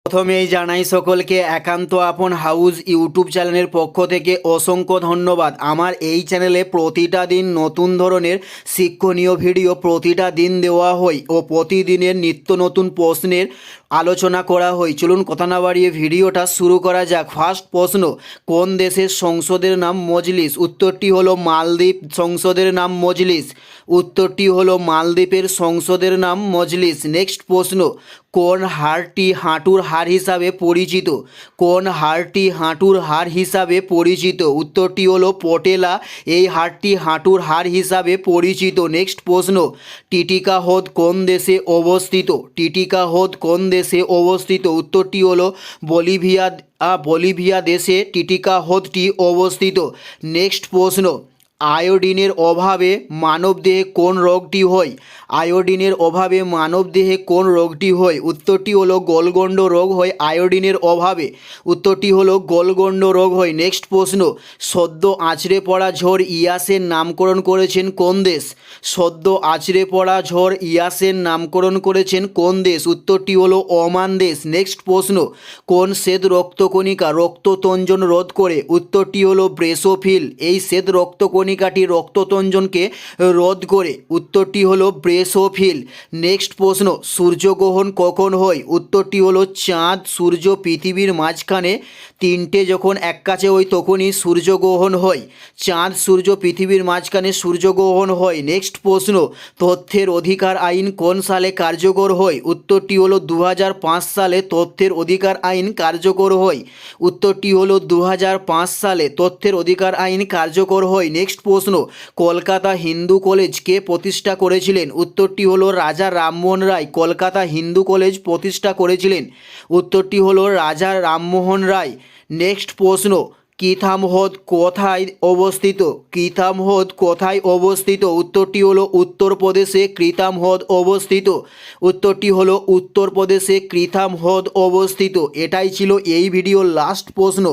প্রথমেই জানাই সকলকে একান্ত আপন হাউস ইউটিউব চ্যানেলের পক্ষ থেকে অসংখ্য ধন্যবাদ। আমার এই চ্যানেলে প্রতিটা দিন নতুন ধরনের শিক্ষণীয় ভিডিও প্রতিটা দিন দেওয়া হয় ও প্রতিদিনের নিত্য নতুন প্রশ্নের আলোচনা করা হয়। চলুন কথা না বাড়িয়ে ভিডিওটা শুরু করা যাক। ফার্স্ট প্রশ্ন, কোন দেশের সংসদের নাম মজলিস? উত্তরটি হলো মালদ্বীপ সংসদের নাম মজলিস। উত্তরটি হলো মালদ্বীপের সংসদের নাম মজলিস। নেক্সট প্রশ্ন, কোন হাড়টি হাঁটুর হাড় হিসাবে পরিচিত? কোন হাড়টি হাঁটুর হাড় হিসাবে পরিচিত? উত্তরটি হলো পটেলা। এই হাড়টি হাঁটুর হাড় হিসাবে পরিচিত। নেক্সট প্রশ্ন, টিটিকা হ্রদ কোন দেশে অবস্থিত? টিটিকা হ্রদ কোন দেশে অবস্থিত? উত্তরটি হলো বলিভিয়া দেশে টিটিকা হ্রদটি অবস্থিত। নেক্সট প্রশ্ন, আয়োডিনের অভাবে মানবদেহে কোন রোগটি হয়? আয়োডিনের অভাবে মানবদেহে কোন রোগটি হয়? উত্তরটি হলো গলগণ্ড রোগ হয় আয়োডিনের অভাবে। উত্তরটি হলো গলগণ্ড রোগ হয়। নেক্সট প্রশ্ন, সদ্য আছড়ে পড়া ঝড় ইয়াসের নামকরণ করেছেন কোন দেশ? সদ্য আছড়ে পড়া ঝড় ইয়াসের নামকরণ করেছেন কোন দেশ? উত্তরটি হলো ওমান দেশ। নেক্সট প্রশ্ন, কোন শ্বেত রক্তকণিকা রক্ততঞ্জন রোধ করে? উত্তরটি হলো ব্রেসোফিল। এই শ্বেত রক্তকণিকাটি রক্ততঞ্জনকে রোধ করে। উত্তরটি হলো ব্রেসোফিল। নেক্সট প্রশ্ন, সূর্যগ্রহণ কখন হয়? উত্তরটি হলো চাঁদ সূর্য পৃথিবীর মাঝখানে তিনটে যখন এক কাছে হয় তখনই সূর্যগ্রহণ হয়। চাঁদ সূর্য পৃথিবীর মাঝখানে সূর্যগ্রহণ হয়। নেক্সট প্রশ্ন, তথ্যের অধিকার আইন কোন সালে কার্যকর হয়? উত্তরটি হলো 2005 সালে তথ্যের অধিকার আইন কার্যকর হয়। উত্তরটি হলো 2005 সালে তথ্যের অধিকার আইন কার্যকর হয়। নেক্সট প্রশ্ন, কলকাতা হিন্দু কলেজ কে প্রতিষ্ঠা করেছিলেন? উত্তরটি হলো রাজা রামমোহন রায় কলকাতা হিন্দু কলেজ প্রতিষ্ঠা করেছিলেন। উত্তরটি হলো রাজা রামমোহন রায়। নেক্সট প্রশ্ন, কিথাম হ্রদ কোথায় অবস্থিত? কিথাম হ্রদ কোথায় অবস্থিত? উত্তরটি হলো উত্তরপ্রদেশে কৃতাম হ্রদ অবস্থিত। উত্তরটি হলো উত্তরপ্রদেশে কৃতাম হ্রদ অবস্থিত। এটাই ছিল এই ভিডিওর লাস্ট প্রশ্ন।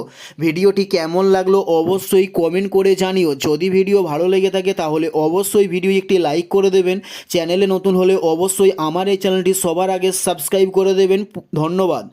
ভিডিওটি কেমন লাগলো অবশ্যই কমেন্ট করে জানিও। যদি ভিডিও ভালো লেগে থাকে তাহলে অবশ্যই ভিডিও একটি লাইক করে দেবেন। চ্যানেলে নতুন হলে অবশ্যই আমার এই চ্যানেলটি সবার আগে সাবস্ক্রাইব করে দেবেন। ধন্যবাদ।